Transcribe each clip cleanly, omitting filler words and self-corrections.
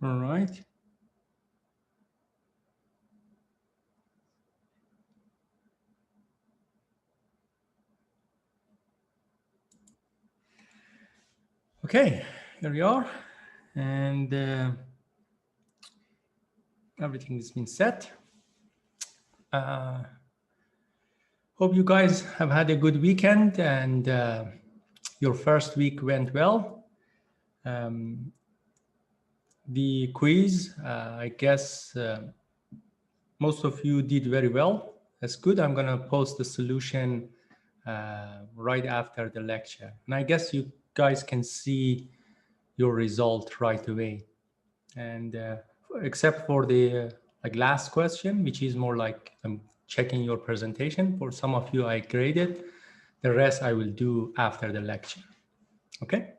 All right. Okay, here we are. And everything has been set. Hope you guys have had a good weekend and your first week went well. The quiz, I guess most of you did very well. That's good. I'm going to post the solution right after the lecture. And I guess you guys can see your result right away. And except for the like last question, which is more like I'm checking your presentation. For some of you, I graded. The rest I will do after the lecture. Okay.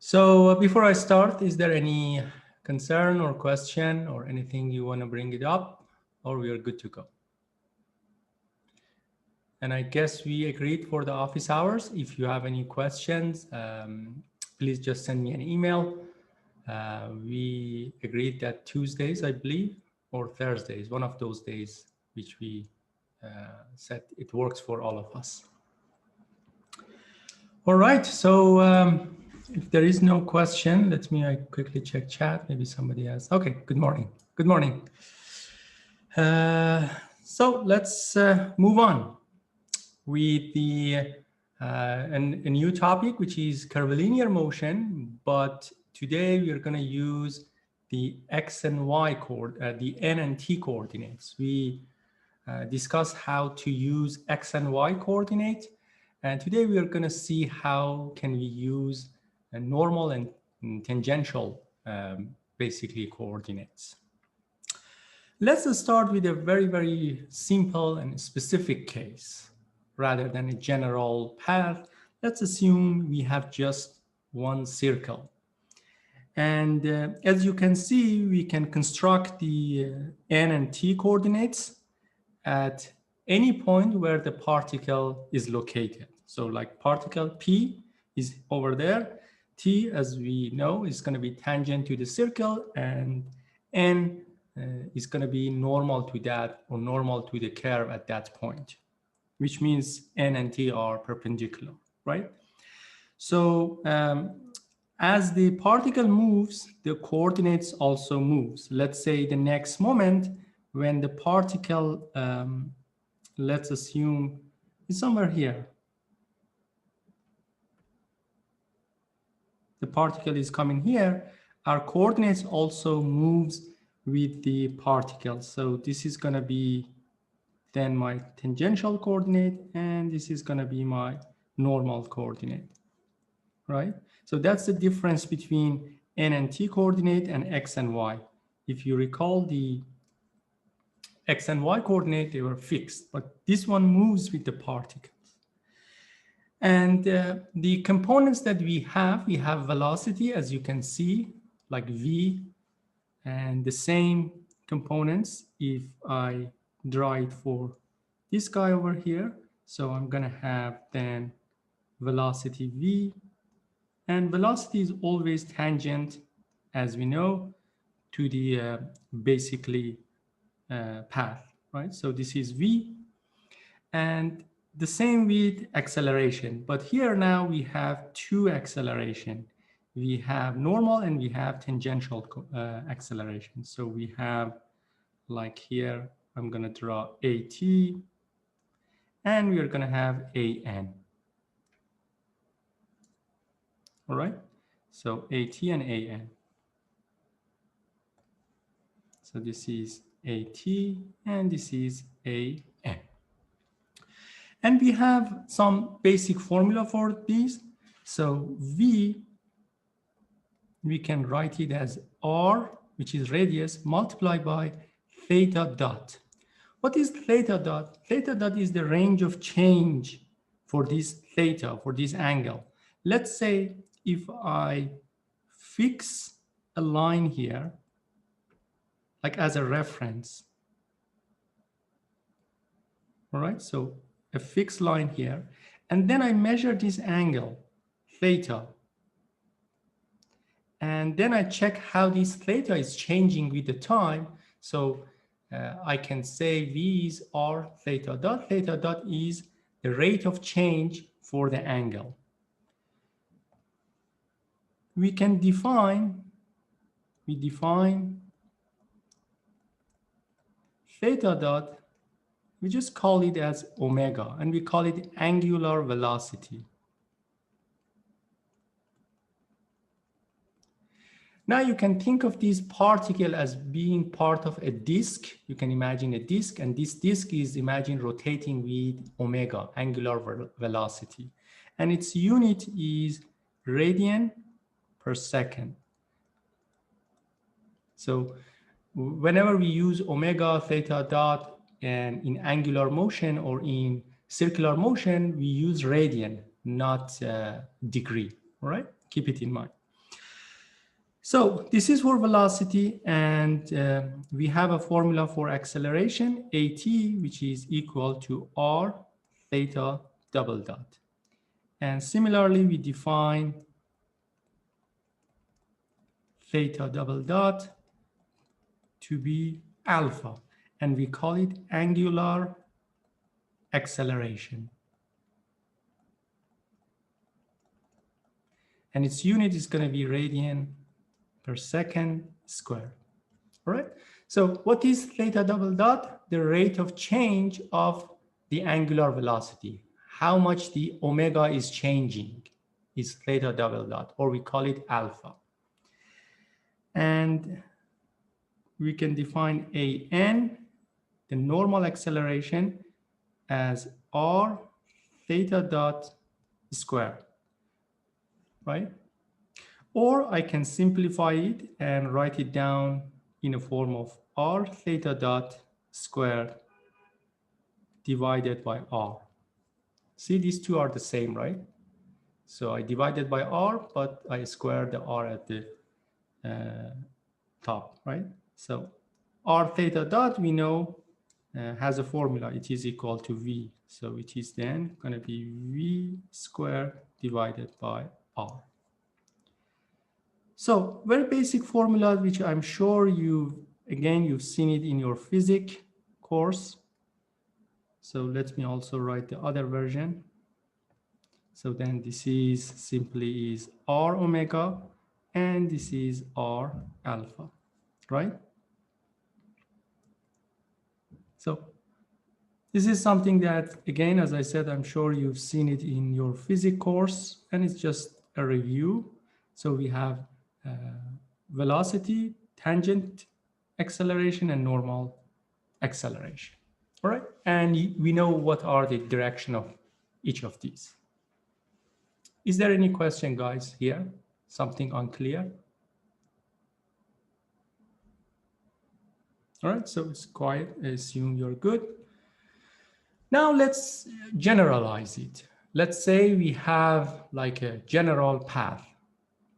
So before I start, is there any concern or question or anything you want to bring it up, or we are good to go? And I guess we agreed for the office hours. If you have any questions, please just send me an email. We agreed that Tuesdays, I believe, or Thursdays, one of those days, which we said it works for all of us. All right, so if there is no question, let me quickly check chat. Maybe somebody has. Okay, good morning. Good morning. So let's move on with the a new topic, which is curvilinear motion. But today we are going to use the x and y the n and t coordinates. We discussed how to use x and y coordinate. And today we are going to see how can we use a normal and tangential, basically, coordinates. Let's start with a very, very simple and specific case. Rather than a general path, let's assume we have just one circle. And as you can see, we can construct the n and t coordinates at any point where the particle is located. So like particle P is over there. T, as we know, is going to be tangent to the circle, and N is going to be normal to that or normal to the curve at that point, which means N and T are perpendicular, right? So as the particle moves, the coordinates also moves. Let's say the next moment when the particle, let's assume is somewhere here. The particle is coming here. Our coordinates also moves with the particle. So this is going to be then my tangential coordinate, and this is going to be my normal coordinate, right? So that's the difference between n and t coordinate and x and y. If you recall, the x and y coordinate, they were fixed, but this one moves with the particles. And the components that we have velocity, as you can see, like v, and the same components if I draw it for this guy over here. So I'm going to have then velocity v, and velocity is always tangent, as we know, to the basically path, right? So this is v, and the same with acceleration. But here now we have two acceleration. We have normal and we have tangential acceleration. So we have, like here, I'm going to draw AT, and we are going to have AN. All right, so AT and AN. So this is AT and this is AN. And we have some basic formula for these. So V, we can write it as R, which is radius, multiplied by theta dot. What is theta dot? Theta dot is the range of change for this theta, for this angle. Let's say if I fix a line here, like as a reference. All right, so a fixed line here, and then I measure this angle, theta. And then I check how this theta is changing with the time. So I can say V is R theta dot. Theta dot is the rate of change for the angle. We define theta dot, we just call it as omega, and we call it angular velocity. Now you can think of this particle as being part of a disk. You can imagine a disk, and this disk is imagine rotating with omega, angular velocity. And its unit is radian per second. So whenever we use omega theta dot and in angular motion or in circular motion, we use radian, not degree, all right? Keep it in mind. So this is for velocity, and we have a formula for acceleration, at, which is equal to r theta double dot. And similarly, we define theta double dot to be alpha, and we call it angular acceleration. And its unit is going to be radian per second squared. All right. So what is theta double dot? The rate of change of the angular velocity. How much the omega is changing is theta double dot, or we call it alpha. And we can define an, the normal acceleration, as r theta dot squared, right? Or I can simplify it and write it down in a form of r theta dot squared divided by r. See, these two are the same, right? So I divided by r, but I squared the r at the top, right? So r theta dot, we know, has a formula. It is equal to v. So it is then going to be v squared divided by r. So very basic formula, which I'm sure you've seen it in your physics course. So let me also write the other version. So then this is simply is r omega, and this is r alpha, right? So this is something that, again, as I said, I'm sure you've seen it in your physics course, and it's just a review. So we have velocity, tangent acceleration, and normal acceleration. All right, and we know what are the direction of each of these. Is there any question, guys, here? Something unclear? All right, so it's quiet. I assume you're good. Now let's generalize it. Let's say we have like a general path.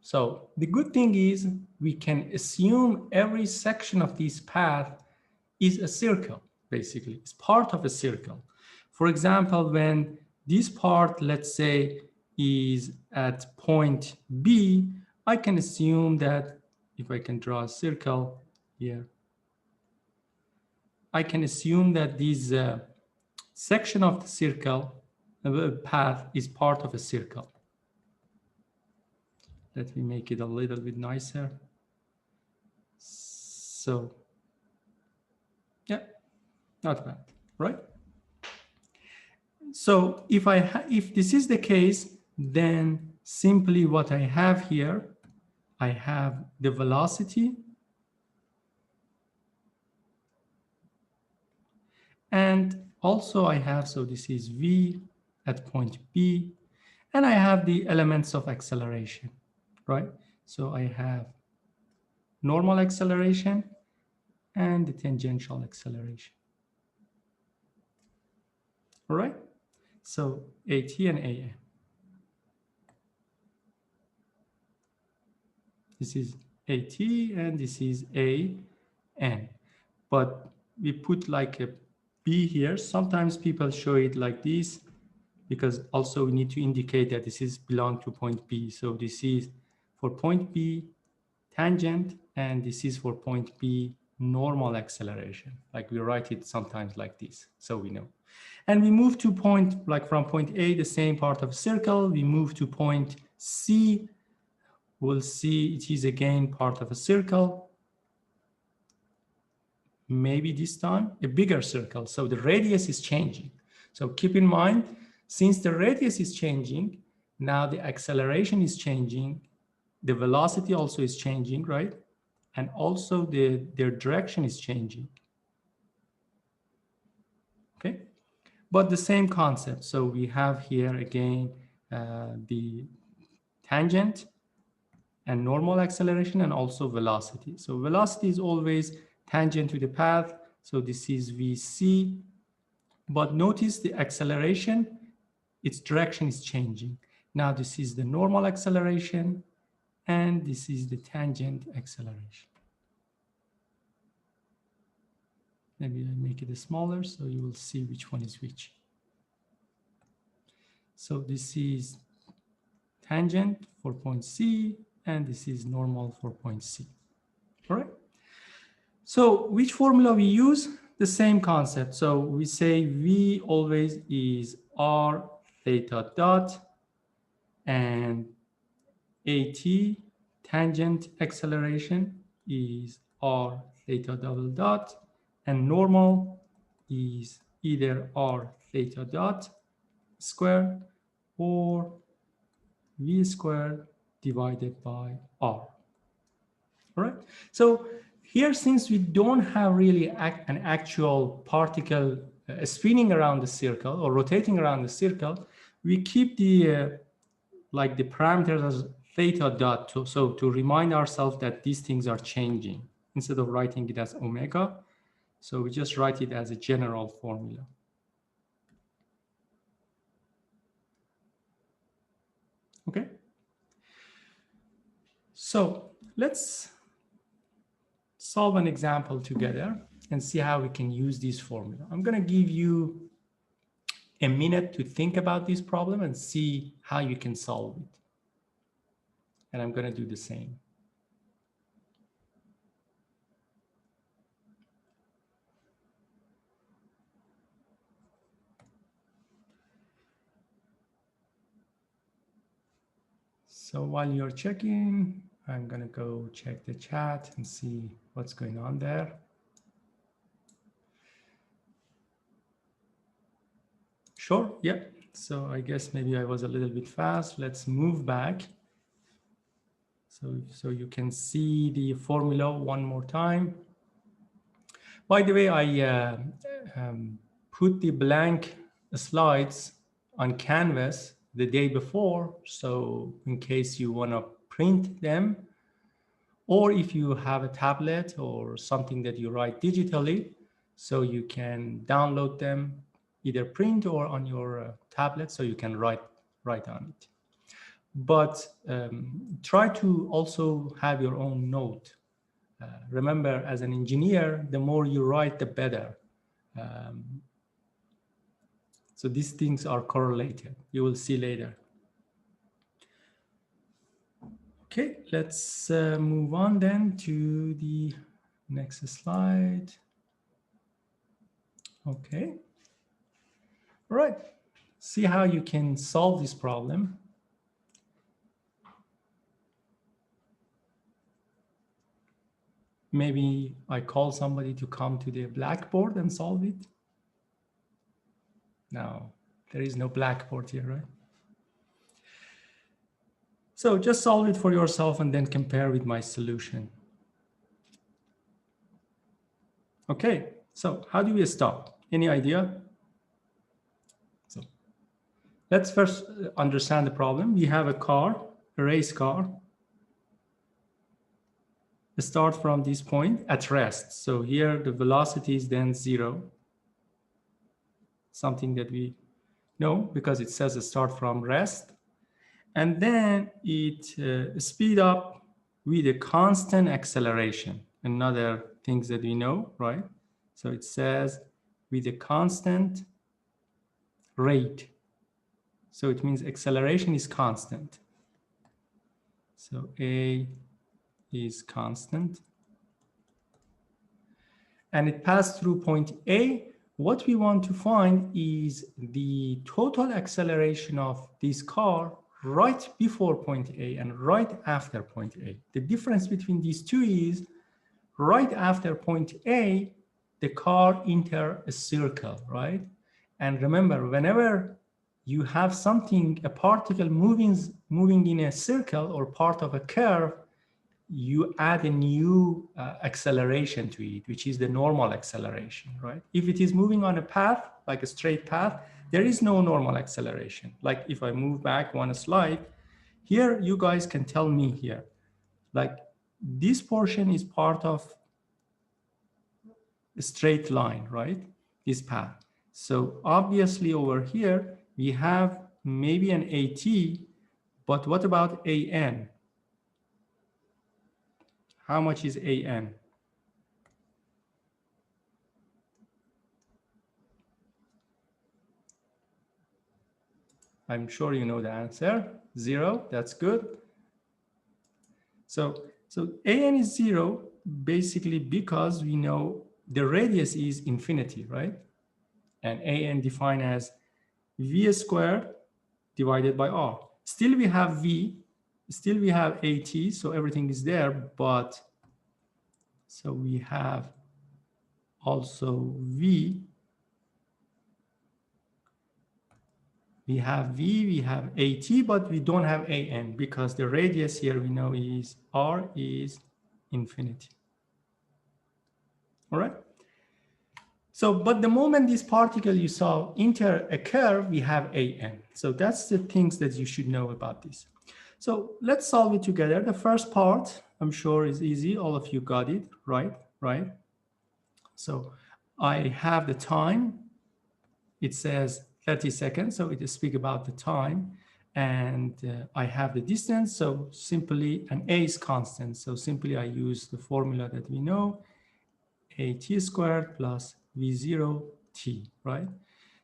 So the good thing is we can assume every section of this path is a circle, basically. It's part of a circle. For example, when this part, let's say, is at point B, I can assume that if I can draw a circle here, I can assume that this section of the circle, path, is part of a circle. Let me make it a little bit nicer. So, yeah, not bad, right? So if this is the case, then simply what I have here, I have the velocity, and also I have, so this is v at point B, and I have the elements of acceleration, right? So I have normal acceleration and the tangential acceleration. All right, so AT and AN. This is AT and this is AN. But we put like a B here. Sometimes people show it like this because also we need to indicate that this is belong to point B. So this is for point B, tangent, and this is for point B, normal acceleration. Like we write it sometimes like this, so we know. And we move to point, like from point A, the same part of a circle, we move to point C, we'll see it is again part of a circle. Maybe this time a bigger circle, so the radius is changing. So keep in mind, since the radius is changing, now the acceleration is changing, the velocity also is changing, right? And also their direction is changing. Okay, but the same concept. So we have here again the tangent and normal acceleration and also velocity. So velocity is always tangent to the path. So this is VC, but notice the acceleration, its direction is changing. Now this is the normal acceleration and this is the tangent acceleration. Maybe I make it smaller so you will see which one is which. So this is tangent for point C, and this is normal for point C. All right. So which formula we use? The same concept. So we say V always is R theta dot, and AT, tangent acceleration, is R theta double dot, and normal is either R theta dot squared or V squared divided by R. All right. So here, since we don't have really an actual particle spinning around the circle or rotating around the circle, we keep the like the parameters as theta dot, so to remind ourselves that these things are changing instead of writing it as omega. So we just write it as a general formula. Okay. So let's solve an example together and see how we can use this formula. I'm going to give you a minute to think about this problem and see how you can solve it. And I'm going to do the same. So while you're checking, I'm going to go check the chat and see what's going on there. Sure, yeah. So I guess maybe I was a little bit fast. Let's move back. So you can see the formula one more time. By the way, I put the blank slides on Canvas the day before. So in case you want to print them, or if you have a tablet or something that you write digitally, so you can download them, either print or on your tablet, so you can write on it. But try to also have your own note. Remember, as an engineer, the more you write, the better. So these things are correlated. You will see later. Okay, let's move on then to the next slide. Okay. All right. See how you can solve this problem. Maybe I call somebody to come to the blackboard and solve it. No, there is no blackboard here, right? So just solve it for yourself and then compare with my solution. Okay, so how do we start? Any idea? So let's first understand the problem. We have a car, a race car. Start from this point at rest. So here the velocity is then 0. Something that we know because it says start from rest. And then it speed up with a constant acceleration. Another things that we know, right? So it says with a constant rate. So it means acceleration is constant. So A is constant. And it passed through point A. What we want to find is the total acceleration of this car right before point A and right after point A. The difference between these two is right after point A, the car enter a circle, right? And remember, whenever you have something, a particle moving in a circle or part of a curve, you add a new acceleration to it, which is the normal acceleration, right? If it is moving on a path, like a straight path, there is no normal acceleration. Like if I move back one slide, here you guys can tell me here, like this portion is part of a straight line, right? This path. So obviously over here, we have maybe an AT, but what about AN? How much is AN? I'm sure you know the answer. 0, that's good. So AN is 0 basically because we know the radius is infinity, right? And AN defined as V squared divided by R. Still we have V, still we have AT, so everything is there, but so we have also V. We have V, we have AT, but we don't have AN because the radius here we know is R is infinity. All right. So, but the moment this particle you saw enter a curve, we have AN. So that's the things that you should know about this. So let's solve it together. The first part, I'm sure is easy. All of you got it, right? Right. So I have the time. It says 30 seconds, so it speaks about the time. And I have the distance, so simply, and A is constant. So simply I use the formula that we know, AT squared plus V0 T, right?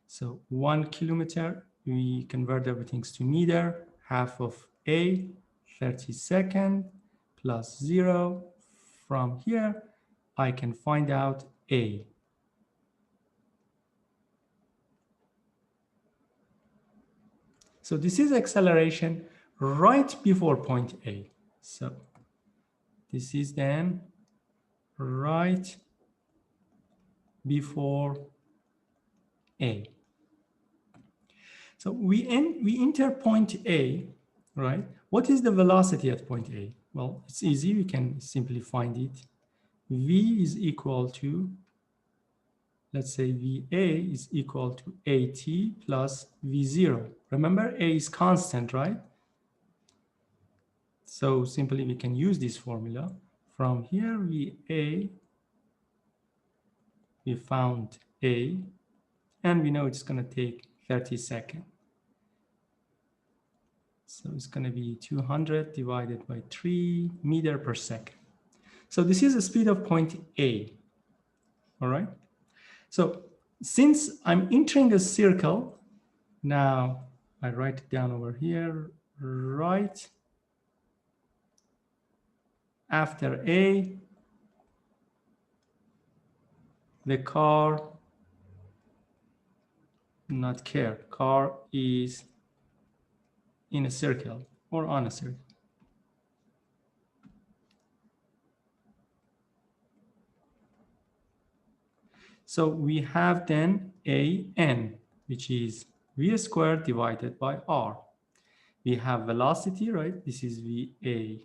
So 1 kilometer, we convert everything to meter, half of A, 30 seconds, plus 0. From here, I can find out A. So this is acceleration right before point A. So this is then right before A. So we enter point A, right? What is the velocity at point A? Well, it's easy. We can simply find it. V is equal to, let's say VA is equal to AT plus V0. Remember, A is constant, right? So simply we can use this formula. From here, VA, we found A, and we know it's going to take 30 seconds. So it's going to be 200 divided by 3 meters per second. So this is the speed of point A, all right? So since I'm entering a circle, now I write it down over here, right after A, the car, not care, car is in a circle or on a circle. So we have then AN, which is V squared divided by R. We have velocity, right? This is VA.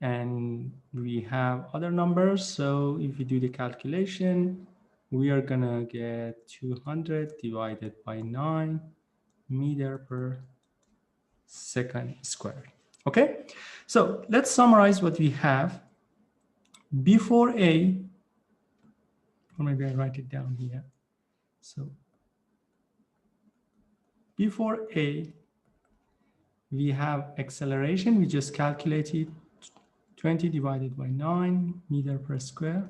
And we have other numbers. So if we do the calculation, we are gonna get 200 divided by 9 meter per second squared. Okay, so let's summarize what we have. Before A, or maybe I write it down here. So before A, we have acceleration. We just calculated 20 divided by 9 meter per square.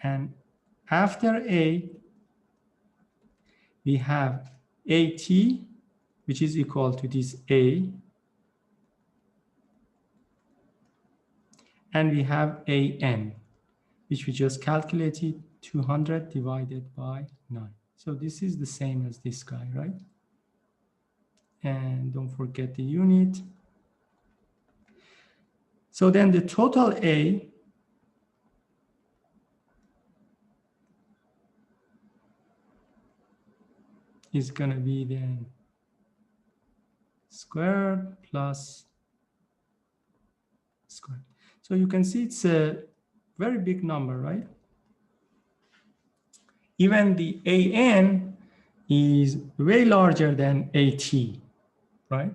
And after A, we have AT, which is equal to this A. and we have AN, which we just calculated, 200 divided by 9. So this is the same as this guy, right? And don't forget the unit. So then the total A is going to be then squared plus squared. So you can see it's a very big number, right? Even the AN is way larger than AT, right?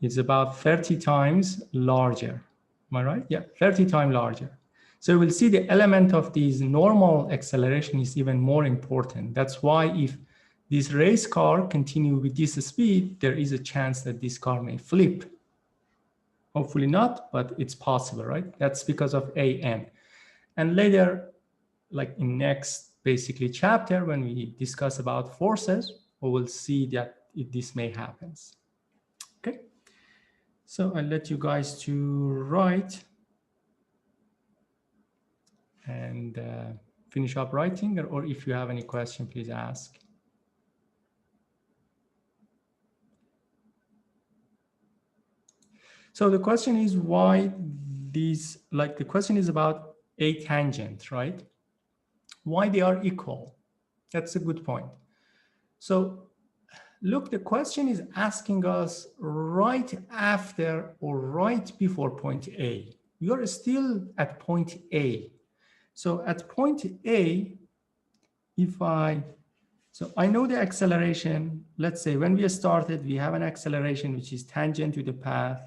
It's about 30 times larger. Am I right? Yeah, 30 times larger. So we'll see the element of these normal acceleration is even more important. That's why if this race car continue with this speed, there is a chance that this car may flip. Hopefully not, but it's possible, right? That's because of AN. And later, like in next basically chapter, when we discuss about forces, we will see that this may happen. Okay. So I'll let you guys to write and finish up writing, or if you have any question, please ask. So the question is why these, like the question is about a tangent, right? Why they are equal? That's a good point. So look, the question is asking us right after or right before point A. We are still at point A. So at point A, so I know the acceleration. Let's say when we started, we have an acceleration which is tangent to the path.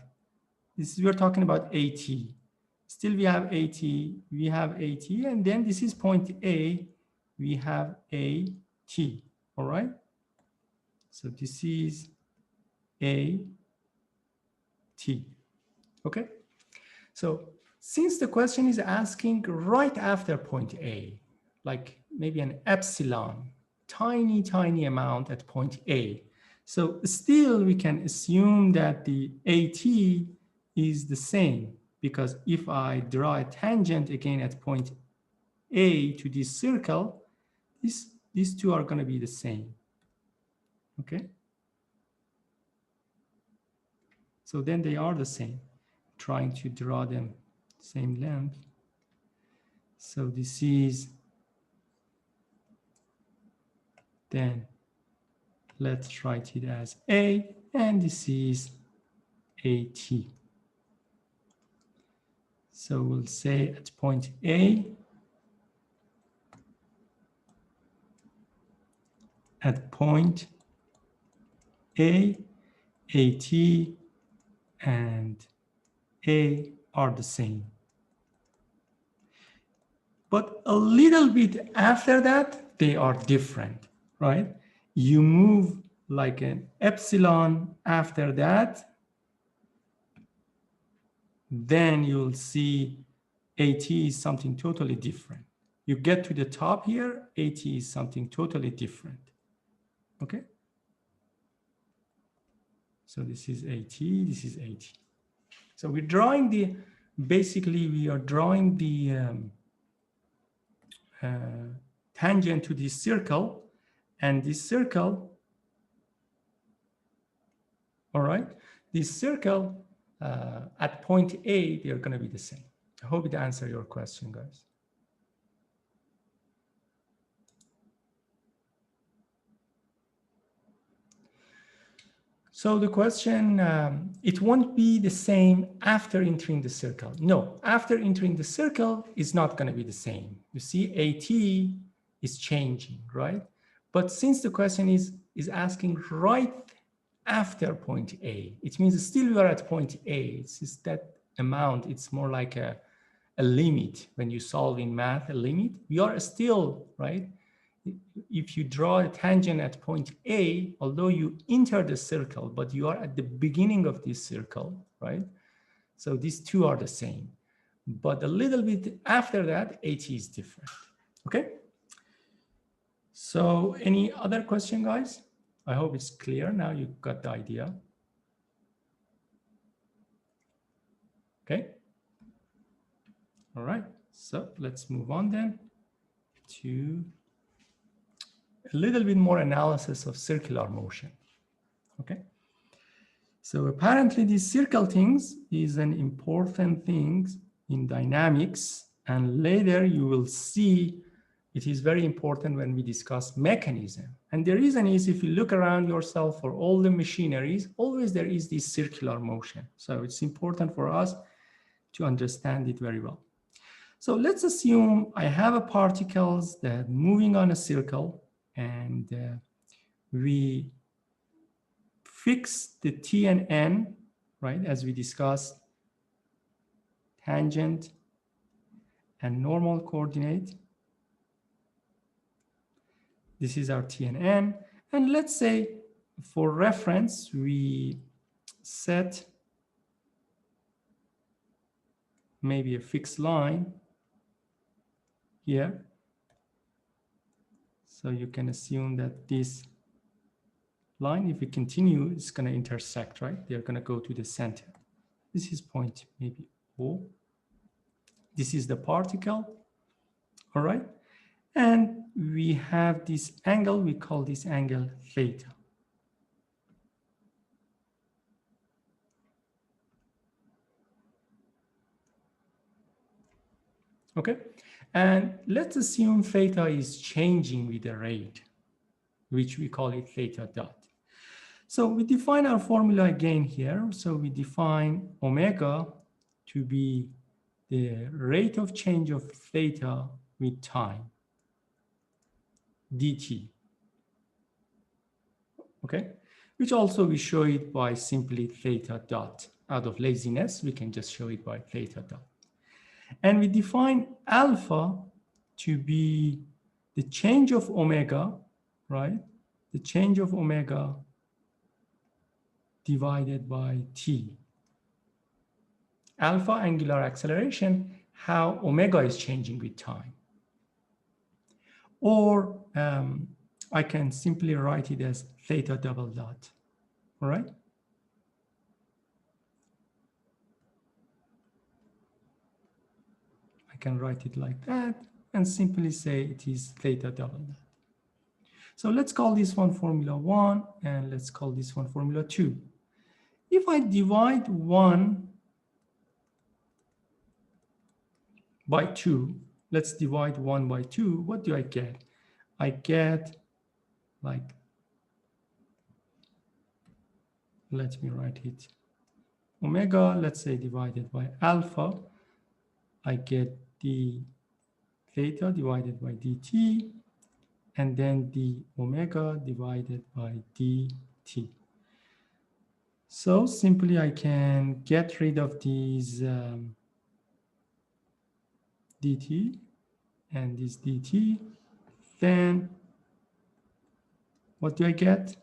We're talking about AT. Still we have AT, and then this is point A, we have AT, all right? So this is AT, okay? So since the question is asking right after point A, like maybe an epsilon, tiny amount at point A. So still we can assume that the AT is the same, because if I draw a tangent again at point A to this circle, these two are going to be the same. Okay. So then they are the same. Trying to draw them same length. So this is, then let's write it as A, and this is AT. So we'll say at point A, at point A, AT and A are the same. But a little bit after that, they are different, right? You move like an epsilon after that, then you'll see AT is something totally different. You get to the top here, AT is something totally different. Okay? So this is AT, this is AT. So we're drawing the, basically we are drawing the tangent to this circle, and this circle, all right, this circle at point A, they're going to be the same. I hope it answered your question, guys. So the question, it won't be the same after entering the circle. No, after entering the circle is not going to be the same. You see, AT is changing, right? But since the question is asking right after point A, it means still we are at point A. It's just that amount. It's more like a limit. When you solve in math, a limit, we are still, right? If you draw a tangent at point A, although you enter the circle, but you are at the beginning of this circle, right? So these two are the same. But a little bit after that, AT is different. Okay? So any other question, guys? I hope it's clear. Now you got the idea. Okay? All right, so let's move on then to a little bit more analysis of circular motion. Okay, so apparently these circle things is an important thing in dynamics, and later you will see it is very important when we discuss mechanism. And the reason is, if you look around yourself for all the machineries, always there is this circular motion. So it's important for us to understand it very well. So let's assume I have a particles that moving on a circle, and we fix the T and N, right? As we discussed, tangent and normal coordinate. This is our T and N. And let's say for reference, we set maybe a fixed line here. So you can assume that this line, if we continue, it's going to intersect, right? They're going to go to the center. This is point maybe O. This is the particle, all right? And we have this angle, we call this angle theta. Okay, and let's assume theta is changing with the rate, which we call it theta dot. So we define our formula again here. So we define omega to be the rate of change of theta with time, dt. Okay, which also we show it by simply theta dot. Out of laziness, we can just show it by theta dot. And we define alpha to be the change of omega, right? The change of omega divided by t. Alpha, angular acceleration, how omega is changing with time. Or I can simply write it as theta double dot, all right? I can write it like that and simply say it is theta double dot. So let's call this one formula 1, and let's call this one formula 2. If I divide 1 by 2, let's divide 1 by 2, what do I get? I get like, let me write it, omega, let's say divided by alpha, I get the theta divided by dt, and then the omega divided by dt. So simply I can get rid of these dt and this dt, then what do I get?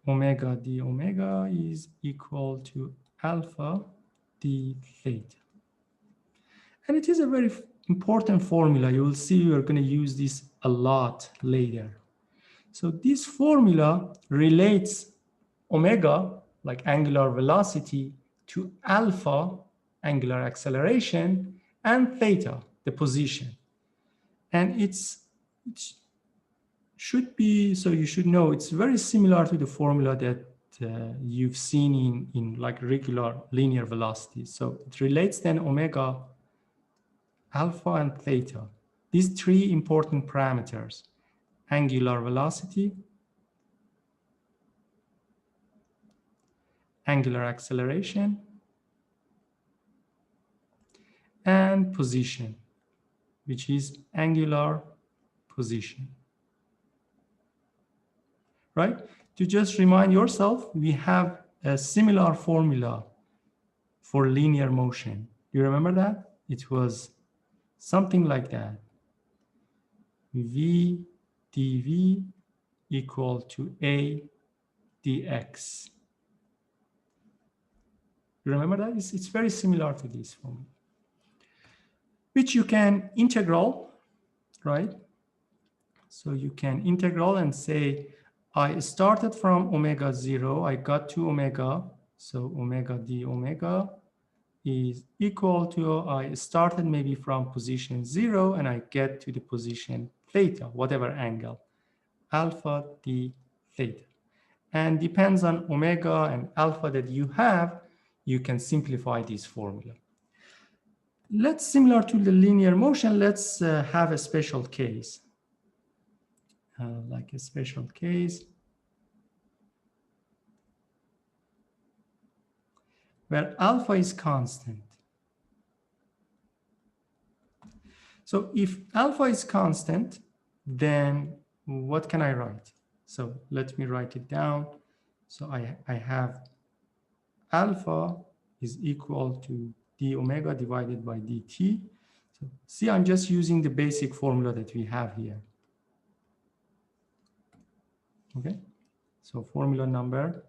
Omega d omega is equal to alpha d theta. And it is a very important formula. You will see we are going to use this a lot later. So this formula relates omega, like angular velocity, to alpha, angular acceleration, and theta, the position. And it should be, so you should know, it's very similar to the formula that you've seen in like regular linear velocity. So it relates then omega, alpha, and theta. These three important parameters: angular velocity, angular acceleration, and position, which is angular position. Right? To just remind yourself, we have a similar formula for linear motion. Do you remember that? It was something like that. V dv equal to a dx. You remember that? It's very similar to this formula, which you can integral, right? So you can integral and say, I started from omega 0, I got to omega, so omega d omega is equal to, I started maybe from position 0 and I get to the position theta, whatever angle, alpha d theta. And depends on omega and alpha that you have, you can simplify this formula. Let's, similar to the linear motion, let's have a special case. Like a special case where alpha is constant. So if alpha is constant, then what can I write? So let me write it down. So I have alpha is equal to d omega divided by dt. So see, I'm just using the basic formula that we have here. Okay, so formula number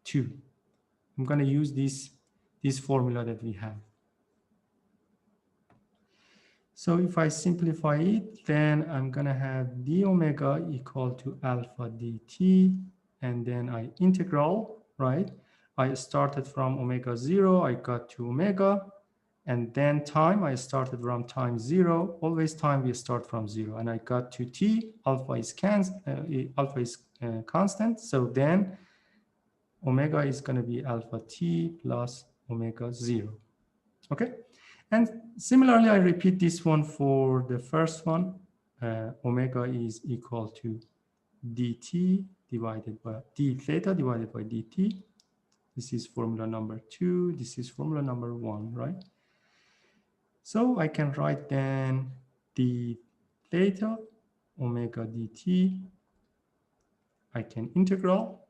2. I'm going to use this formula that we have. So if I simplify it, then I'm going to have d omega equal to alpha dt, and then I integral, right? I started from omega 0, I got to omega, and then time, I started from time 0. Always time we start from 0, and I got to t. Alpha is constant, so then omega is going to be alpha t plus omega 0. Okay, and similarly, I repeat this one for the first one. Omega is equal to dt divided by d theta divided by dt. This is formula number 2. This is formula number 1, right? So I can write then d theta omega dt. I can integral.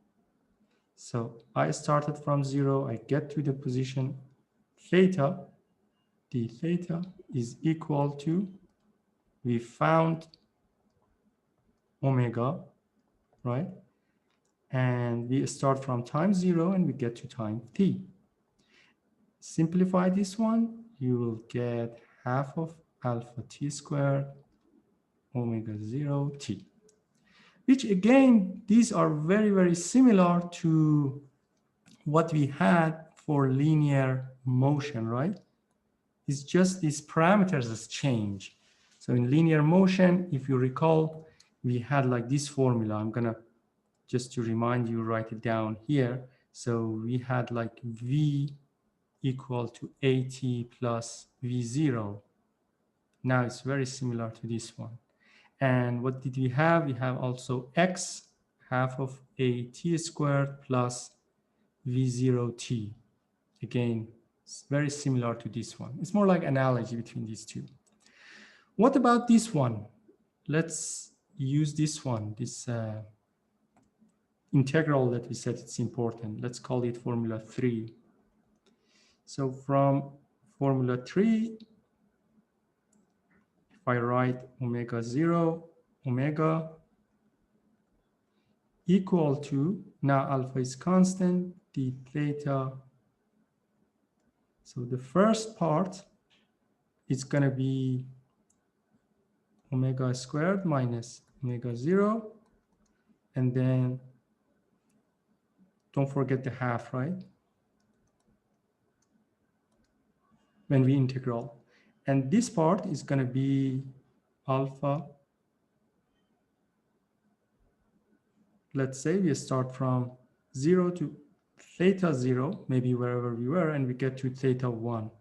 So I started from 0. I get to the position theta. D theta is equal to, we found omega, right? And we start from time 0 and we get to time t. Simplify this one, you will get half of alpha t squared omega 0 t, which again, these are very, very similar to what we had for linear motion, right? It's just these parameters has changed. So in linear motion, if you recall, we had like this formula. I'm gonna, just to remind you, write it down here. So we had like V equal to AT plus V0. Now it's very similar to this one. And what did we have? We have also X, half of AT squared plus V0T. Again, it's very similar to this one. It's more like analogy between these two. What about this one? Let's use this one, this integral that we said it's important. Let's call it formula 3. So from formula 3, if I write omega 0, omega equal to, now alpha is constant, d theta. So the first part is going to be omega squared minus omega 0. And then don't forget the half, right? When we integral. And this part is going to be alpha. Let's say we start from 0 to theta 0, maybe wherever we were, and we get to theta 1.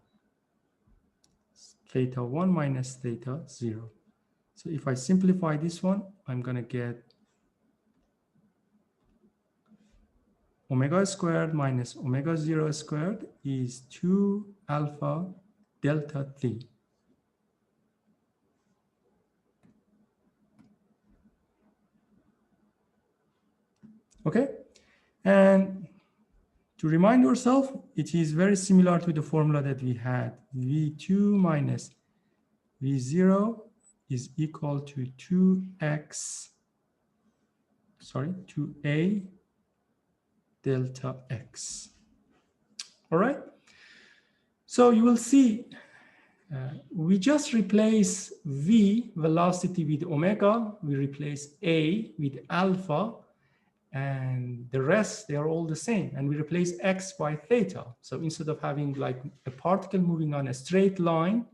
Theta 1 minus theta 0. So if I simplify this one, I'm going to get omega squared minus omega 0 squared is 2 alpha delta t. Okay, and to remind yourself, it is very similar to the formula that we had. V2 minus V0 is equal to 2a delta x. All right. So you will see we just replace V, velocity, with omega. We replace A with alpha. and the rest, they are all the same. And we replace x by theta. So instead of having like a particle moving on a straight line,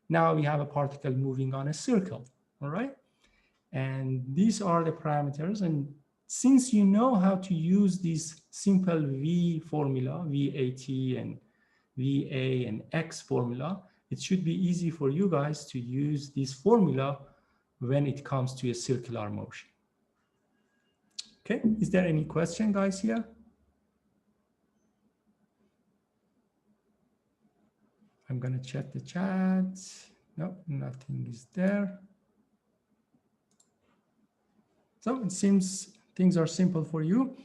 now we have a particle moving on a circle, all right? And these are the parameters. And since you know how to use this simple V formula, VAT and VA and X formula, it should be easy for you guys to use this formula when it comes to a circular motion. Okay, is there any question, guys, here? I'm gonna check the chat. No, nothing is there. So it seems things are simple for you.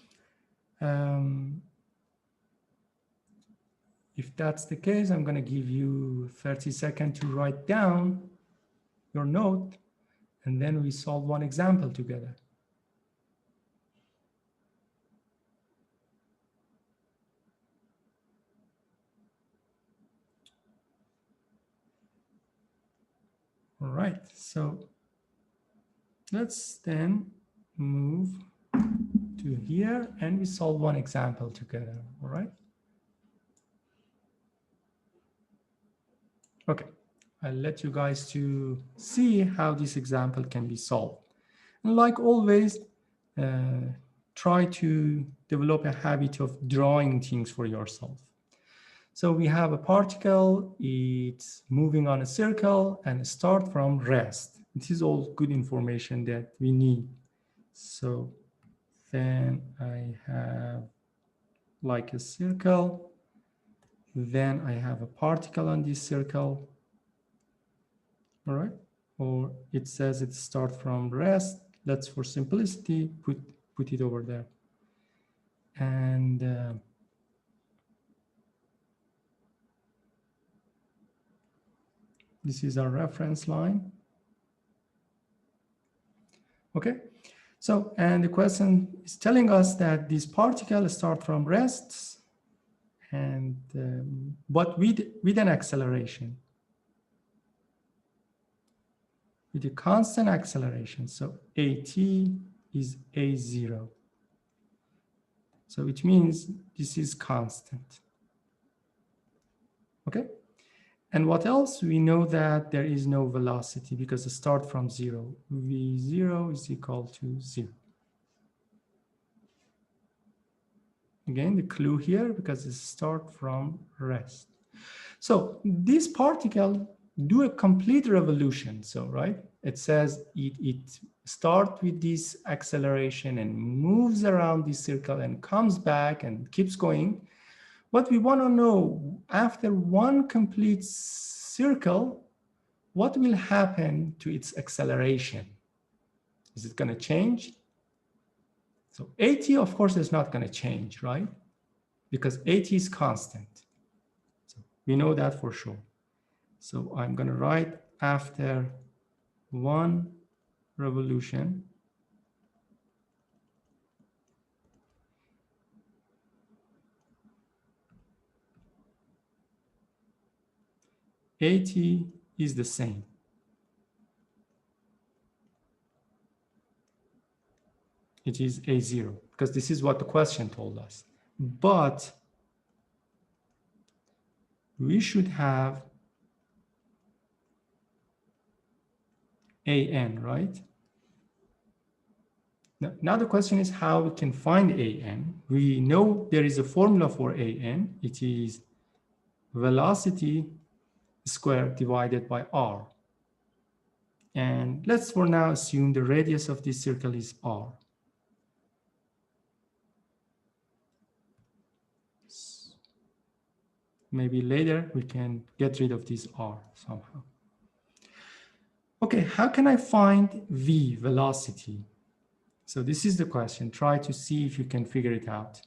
If that's the case, I'm gonna give you 30 seconds to write down your note, and then we solve one example together. All right, so let's then move to here and we solve one example together, all right? Okay, I'll let you guys to see how this example can be solved. And like always, try to develop a habit of drawing things for yourself. So we have a particle, it's moving on a circle and start from rest. This is all good information that we need. So then I have like a circle, then I have a particle on this circle, all right? Or it says it starts from rest. Let's, for simplicity, put it over there. And this is our reference line. Okay, so, and the question is telling us that these particles start from rests, and but with an acceleration, with a constant acceleration. So AT is A0. So it means this is constant. Okay. And what else? We know that there is no velocity because it starts from 0. V0 is equal to 0. Again, the clue here, because it starts from rest. So this particle do a complete revolution. So, right, it says it starts with this acceleration and moves around this circle and comes back and keeps going. What we want to know, after one complete circle, what will happen to its acceleration? Is it going to change? So AT, of course, is not going to change, right? Because AT is constant. So we know that for sure. So I'm going to write after one revolution, AT is the same. It is A0, because this is what the question told us. But we should have AN, right? Now the question is how we can find AN. We know there is a formula for AN. It is velocity squared divided by R. And let's for now assume the radius of this circle is R. Maybe later we can get rid of this R somehow. Okay, how can I find V, velocity? So this is the question. Try to see if you can figure it out.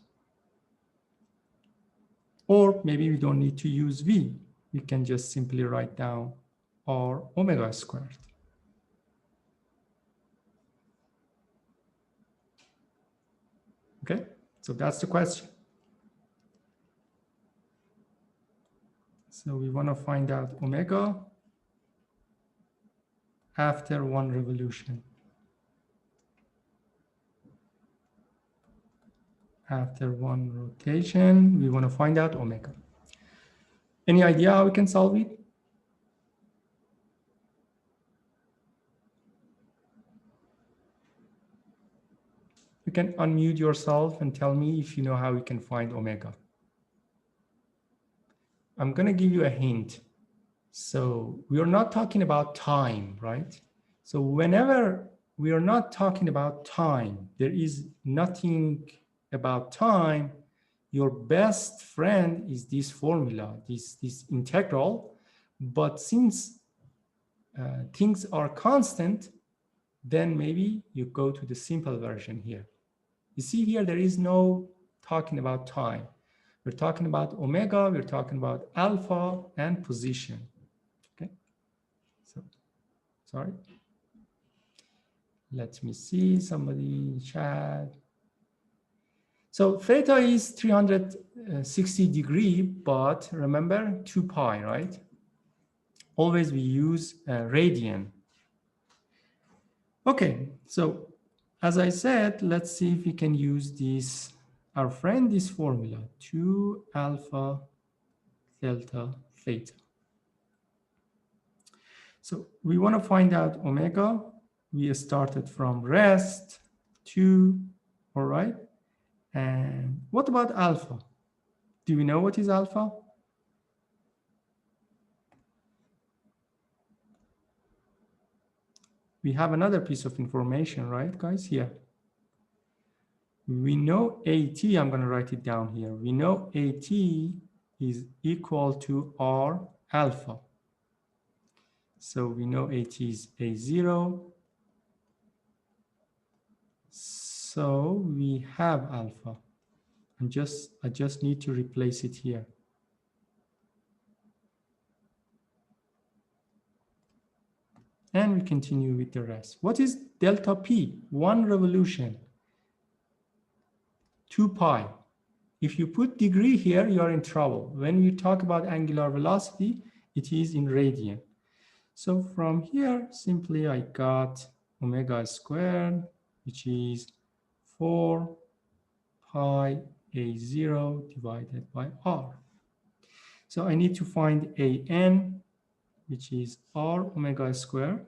Or maybe we don't need to use V. We can just simply write down R omega squared. Okay, so that's the question. So we want to find out omega after one revolution. after one rotation, we want to find out omega. Any idea how we can solve it? You can unmute yourself and tell me if you know how we can find omega. I'm going to give you a hint. So we are not talking about time, right? So whenever we are not talking about time, there is nothing about time, your best friend is this formula, this integral. But since things are constant, then maybe you go to the simple version here. You see here, there is no talking about time. We're talking about omega, we're talking about alpha and position. Okay, so sorry. Let me see somebody in chat. So theta is 360 degree, but remember 2 pi, right? Always we use radian. Okay, so as I said, let's see if we can use this, our friend, this formula, 2 alpha delta theta. So we want to find out omega. We started from rest, 2, all right? And what about alpha? Do we know what is alpha? We have another piece of information, right, guys? Here. We know AT, I'm going to write it down here. We know AT is equal to R alpha. So we know AT is A0. So we have alpha. I just need to replace it here. And we continue with the rest. What is delta P? 1 revolution. 2 pi. If you put degree here, you are in trouble. When we talk about angular velocity, it is in radian. So from here, simply I got omega squared, which is 4 pi A0 divided by R. So I need to find AN, which is R omega squared.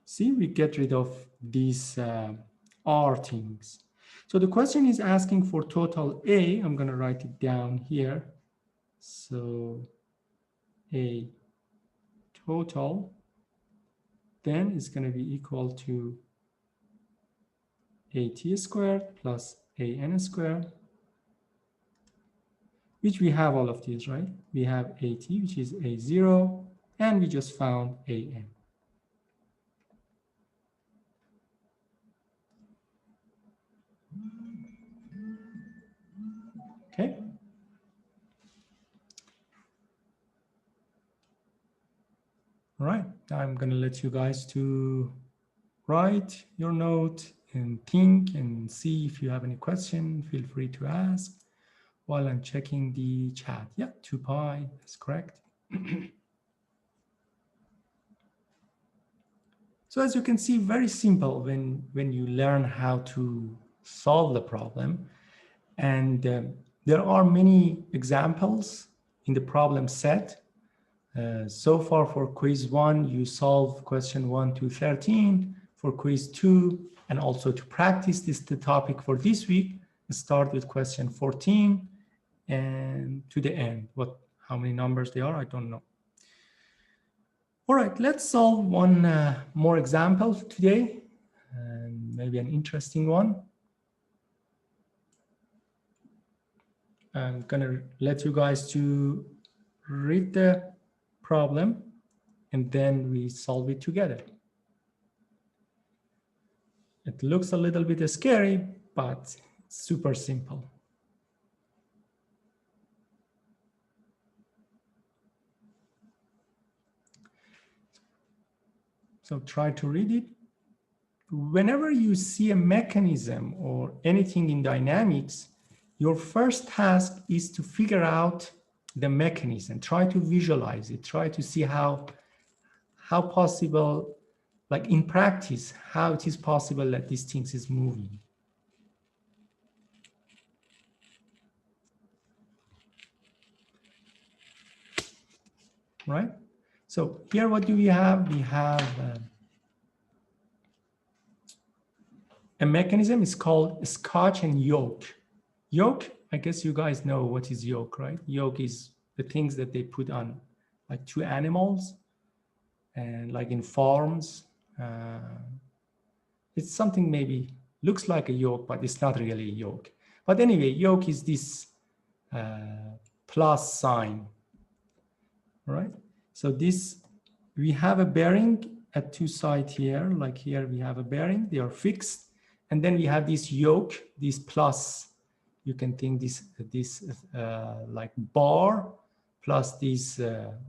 See, we get rid of these R things. So the question is asking for total A. I'm going to write it down here. So A total then is going to be equal to AT squared plus AN squared, which we have all of these, right? We have AT, which is A0, and we just found AN. Okay. All right, I'm going to let you guys to write your note and think and see if you have any question. Feel free to ask while I'm checking the chat. Yeah, 2 pi, that's correct. So as you can see, very simple when you learn how to solve the problem. And there are many examples in the problem set. So far for quiz 1, you solve question 1 to 13. For quiz 2, and also to practice this, the topic for this week, start with question 14 and to the end. How many numbers they are, I don't know. All right, let's solve one more example today, and maybe an interesting one. I'm gonna let you guys to read the problem and then we solve it together. It looks a little bit scary, but it's super simple. So try to read it. Whenever you see a mechanism or anything in dynamics, your first task is to figure out the mechanism. Try to visualize it. Try to see how possible like in practice, how it is possible that these things is moving. Right? So here, what do we have? We have a mechanism. It's called scotch and yoke. Yoke, I guess you guys know what is yoke, right? Yoke is the things that they put on like two animals and like in farms. It's something maybe looks like a yoke, but it's not really a yoke. But anyway, yoke is this plus sign, right? So this, we have a bearing at two sides here, like here we have a bearing, they are fixed. And then we have this yoke, this plus, you can think this like bar plus this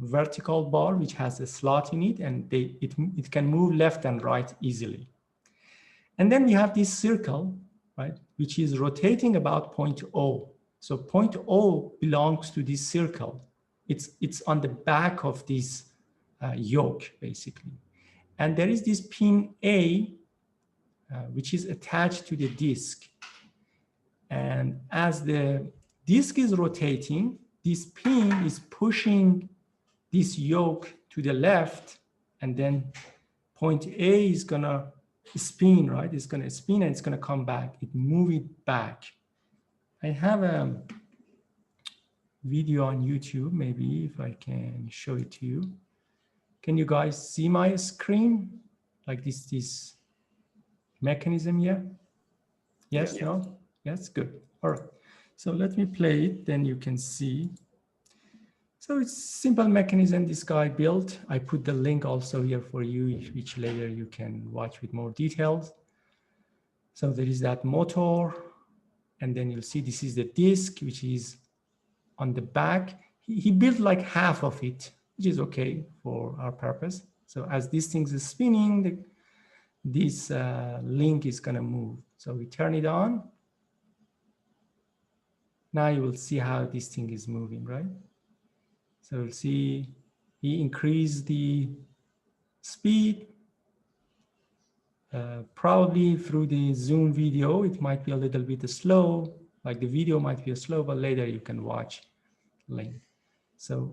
vertical bar, which has a slot in it, and it can move left and right easily. And then we have this circle, right, which is rotating about point O. So point O belongs to this circle. It's on the back of this yoke, basically. And there is this pin A, which is attached to the disk. And as the disk is rotating, this pin is pushing this yoke to the left, and then point A is gonna spin, right? It's gonna spin and it's gonna come back. It move it back. I have a video on YouTube, maybe if I can show it to you. Can you guys see my screen? Like this mechanism here? Yes, yeah. No? Yes, good. All right. So let me play it, then you can see. So it's simple mechanism this guy built. I put the link also here for you, which later you can watch with more details. So there is that motor, and then you'll see this is the disc, which is on the back. He built like half of it, which is okay for our purpose. So as this thing is spinning, this link is gonna move. So we turn it on. Now you will see how this thing is moving, right? So you'll see he increased the speed. Probably through the Zoom video, it might be a little bit slow, like the video might be slow, but later you can watch link. So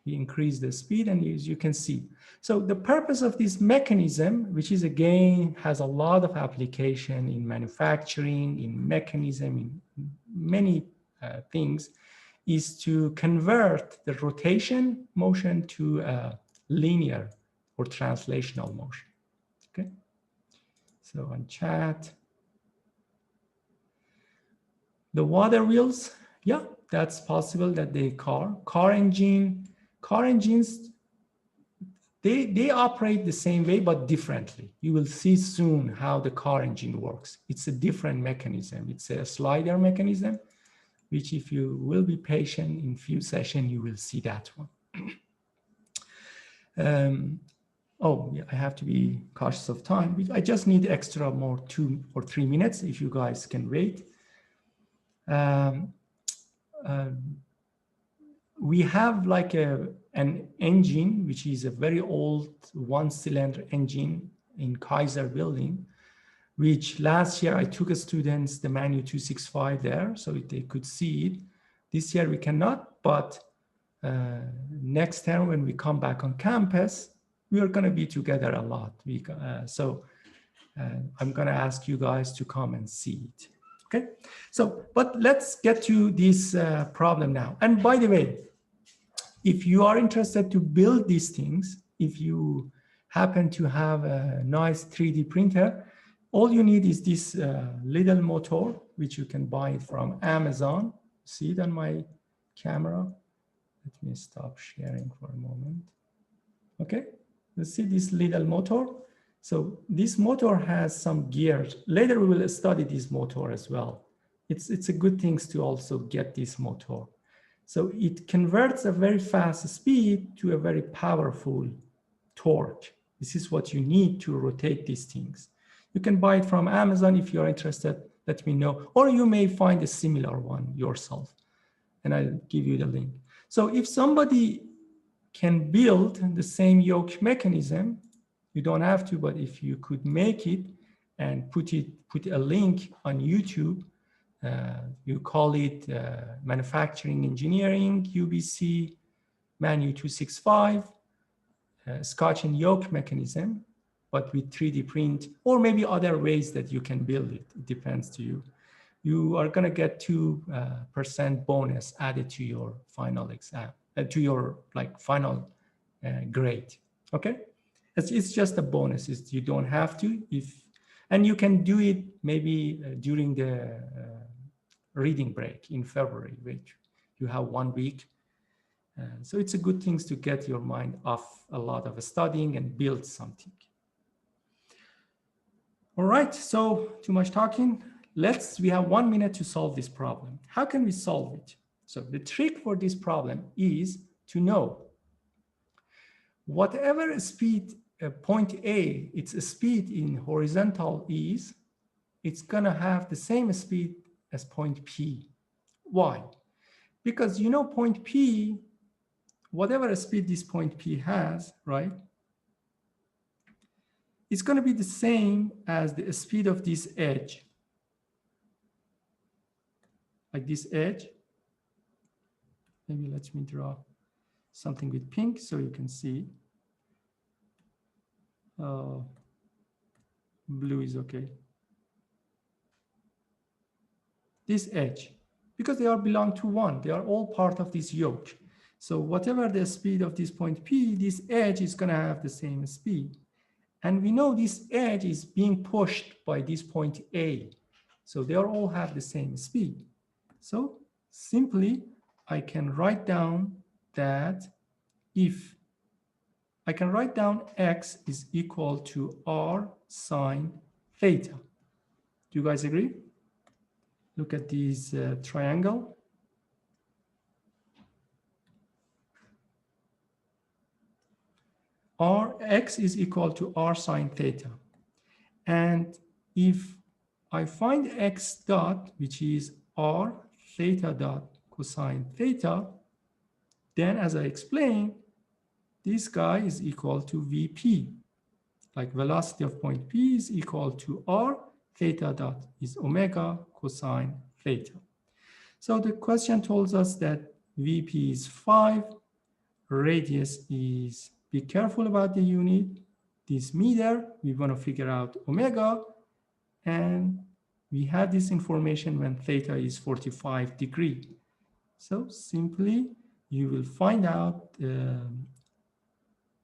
he increased the speed, and as you can see. So the purpose of this mechanism, which is again, has a lot of application in manufacturing, in mechanism, in many things, is to convert the rotation motion to a linear or translational motion, okay? So on chat, the water wheels, yeah, that's possible that the car engines, they operate the same way, but differently. You will see soon how the car engine works. It's a different mechanism. It's a slider mechanism, which if you will be patient, in few sessions, you will see that one. Oh, yeah, I have to be cautious of time. I just need extra more 2 or 3 minutes if you guys can wait. We have like an engine, which is a very old one-cylinder engine in Kaiser building, which last year I took students the Manu 265 there so they could see it. This year we cannot, but next term when we come back on campus, we are going to be together a lot. I'm going to ask you guys to come and see it. Okay, so, but let's get to this problem now. And by the way, if you are interested to build these things, if you happen to have a nice 3D printer, all you need is this little motor, which you can buy from Amazon. See it on my camera. Let me stop sharing for a moment. Okay, you see this little motor. So this motor has some gears. Later we will study this motor as well. It's a good thing to also get this motor. So it converts a very fast speed to a very powerful torque. This is what you need to rotate these things. You can buy it from Amazon if you're interested, let me know. Or you may find a similar one yourself, and I'll give you the link. So if somebody can build the same yoke mechanism, You don't have to, but if you could make it and put a link on YouTube, you call it manufacturing engineering, UBC, Manu 265, Scotch and yoke mechanism, but with 3D print, or maybe other ways that you can build it. It depends to you. You are going to get 2% bonus added to your final exam, to your final grade. Okay, it's just a bonus. You don't have to, and you can do it maybe during the reading break in February, which you have 1 week. So it's a good thing to get your mind off a lot of studying and build something. All right, so too much talking. We have 1 minute to solve this problem. How can we solve it? So the trick for this problem is to know whatever speed point A, its speed in horizontal is, it's gonna have the same speed as point P. Why? Because you know point P, whatever speed this point P has, right? It's gonna be the same as the speed of this edge. Like this edge. Maybe let me draw something with pink so you can see. Blue is okay. This edge, because they all belong to one, they are all part of this yoke. So whatever the speed of this point P, this edge is gonna have the same speed. And we know this edge is being pushed by this point A. So they all have the same speed. So simply, I can write down that if I can write down X is equal to R sine theta. Do you guys agree? Look at this triangle. X is equal to R sine theta. And if I find X dot, which is R theta dot cosine theta, then as I explained, this guy is equal to VP. Like velocity of point P is equal to R theta dot is omega cosine theta. So the question tells us that VP is 5, radius is, be careful about the unit, this meter, we want to figure out omega, and we have this information when theta is 45 degrees. So simply you will find out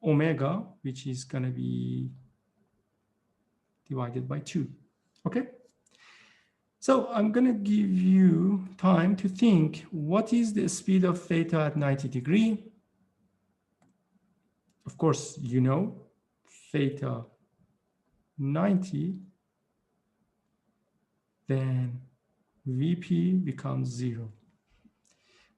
omega, which is going to be divided by 2. Okay? So I'm going to give you time to think, what is the speed of theta at 90 degrees? Of course, you know, theta 90, then VP becomes 0.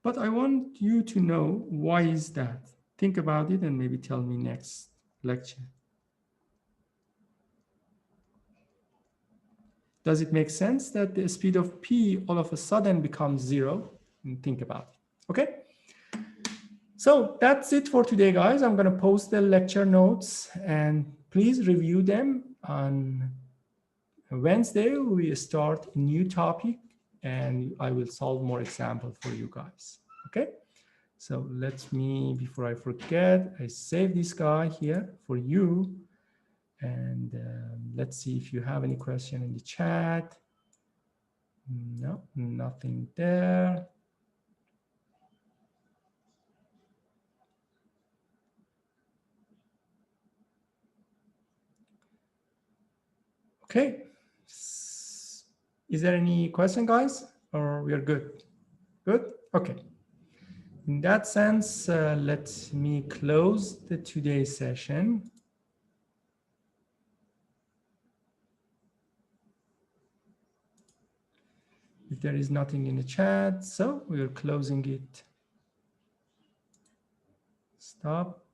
But I want you to know, why is that? Think about it and maybe tell me next lecture. Does it make sense that the speed of P all of a sudden becomes 0? And think about it, okay? So that's it for today, guys. I'm gonna post the lecture notes and please review them. On Wednesday, we start a new topic and I will solve more examples for you guys, okay? So let me, before I forget, I save this guy here for you. And let's see if you have any question in the chat. No, nothing there. Okay. Is there any question, guys? Or we are good? Good? Okay. In that sense, let me close the today's session. If there is nothing in the chat, so we are closing it. Stop.